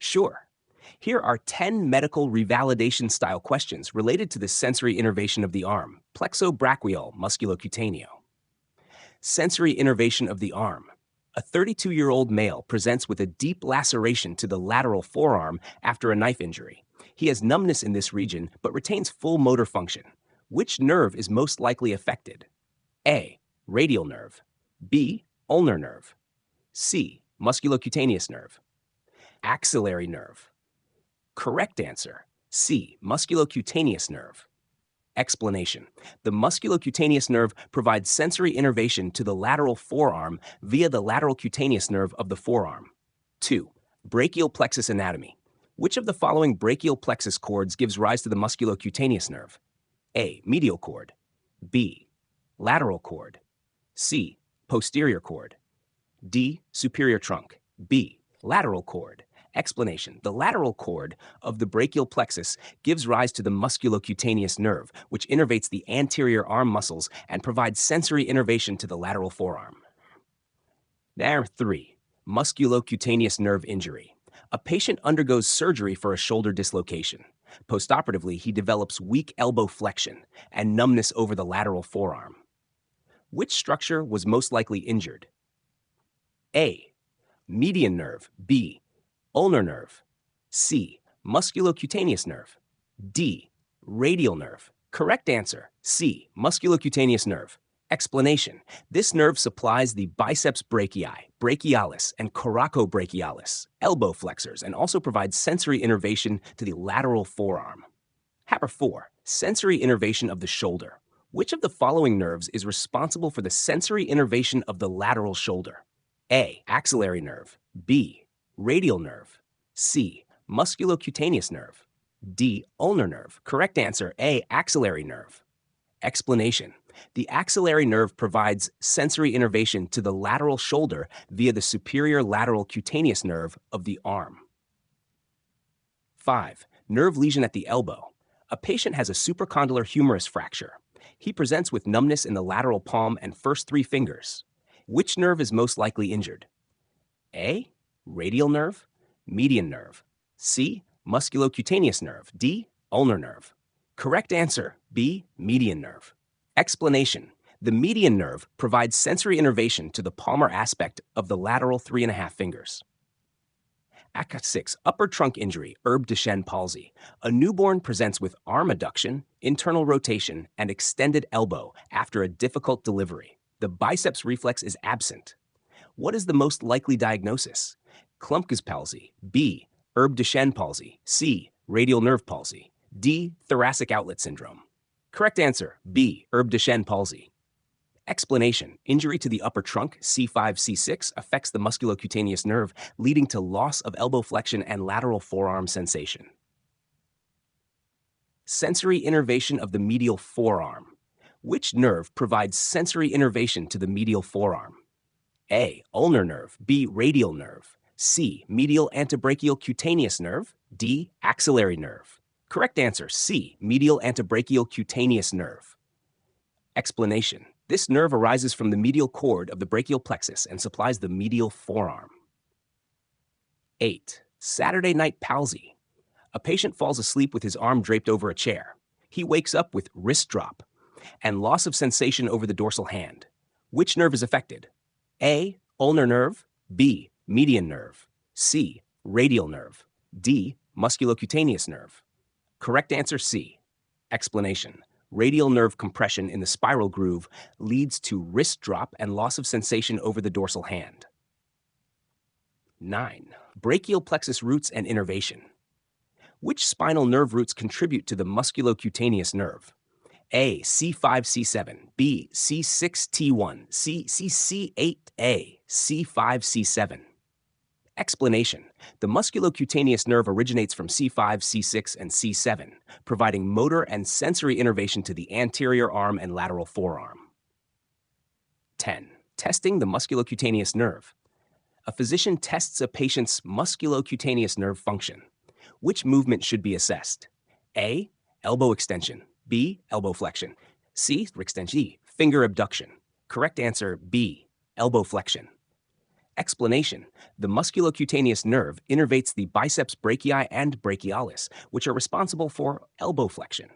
Sure. Here are 10 medical revalidation style questions related to the sensory innervation of the arm, plexo-brachial musculocutaneo. Sensory innervation of the arm. A 32-year-old male presents with a deep laceration to the lateral forearm after a knife injury. He has numbness in this region but retains full motor function. Which nerve is most likely affected? A. Radial nerve. B. Ulnar nerve. C. Musculocutaneous nerve. Axillary nerve. Correct answer, C. Musculocutaneous nerve. Explanation. The musculocutaneous nerve provides sensory innervation to the lateral forearm via the lateral cutaneous nerve of the forearm. 2. Brachial plexus anatomy. Which of the following brachial plexus cords gives rise to the musculocutaneous nerve? A. Medial cord. B. Lateral cord. C. Posterior cord. D. Superior trunk. B. Lateral cord. Explanation. The lateral cord of the brachial plexus gives rise to the musculocutaneous nerve, which innervates the anterior arm muscles and provides sensory innervation to the lateral forearm. There, 3. Musculocutaneous nerve injury. A patient undergoes surgery for a shoulder dislocation. Postoperatively, he develops weak elbow flexion and numbness over the lateral forearm. Which structure was most likely injured? A. Median nerve. B. Ulnar nerve. C. Musculocutaneous nerve. D. Radial nerve. Correct answer, C. Musculocutaneous nerve. Explanation. This nerve supplies the biceps brachii, brachialis, and coracobrachialis, elbow flexors, and also provides sensory innervation to the lateral forearm. Happer 4. Sensory innervation of the shoulder. Which of the following nerves is responsible for the sensory innervation of the lateral shoulder? A. Axillary nerve. B. Radial nerve. C. Musculocutaneous nerve. D. Ulnar nerve. Correct answer, A. Axillary nerve. Explanation. The axillary nerve provides sensory innervation to the lateral shoulder via the superior lateral cutaneous nerve of the arm. 5. Nerve lesion at the elbow. A patient has a supracondylar humerus fracture. He presents with numbness in the lateral palm and first 3 fingers. Which nerve is most likely injured? A. Radial nerve. Median nerve. C. Musculocutaneous nerve. D. Ulnar nerve. Correct answer, B. Median nerve. Explanation. The median nerve provides sensory innervation to the palmar aspect of the lateral 3.5 fingers. ACA 6. Upper trunk injury, Herb Duchenne palsy. A newborn presents with arm adduction, internal rotation, and extended elbow after a difficult delivery. The biceps reflex is absent. What is the most likely diagnosis? Klumpke's palsy. B. Herb Duchenne palsy. C. Radial nerve palsy. D. Thoracic outlet syndrome. Correct answer, B. Herb Duchenne palsy. Explanation. Injury to the upper trunk, C5-C6, affects the musculocutaneous nerve, leading to loss of elbow flexion and lateral forearm sensation. Sensory innervation of the medial forearm. Which nerve provides sensory innervation to the medial forearm? A. Ulnar nerve. B. Radial nerve. C. Medial antebrachial cutaneous nerve. D. Axillary nerve. Correct answer, C. Medial antebrachial cutaneous nerve. Explanation. This nerve arises from the medial cord of the brachial plexus and supplies the medial forearm. 8. Saturday night palsy. A patient falls asleep with his arm draped over a chair. He wakes up with wrist drop and loss of sensation over the dorsal hand. Which nerve is affected? A. Ulnar nerve. B. Median nerve. C. Radial nerve. D. Musculocutaneous nerve. Correct answer, C. Explanation. Radial nerve compression in the spiral groove leads to wrist drop and loss of sensation over the dorsal hand. 9. Brachial plexus roots and innervation. Which spinal nerve roots contribute to the musculocutaneous nerve? A. C5-C7. B. C6-T1. C. C8A. C5-C7. Explanation. The musculocutaneous nerve originates from C5, C6, and C7, providing motor and sensory innervation to the anterior arm and lateral forearm. 10. Testing the musculocutaneous nerve. A physician tests a patient's musculocutaneous nerve function. Which movement should be assessed? A. Elbow extension. B. Elbow flexion. C. Extension. D. Finger abduction. Correct answer, B. Elbow flexion. Explanation: the musculocutaneous nerve innervates the biceps brachii and brachialis, which are responsible for elbow flexion.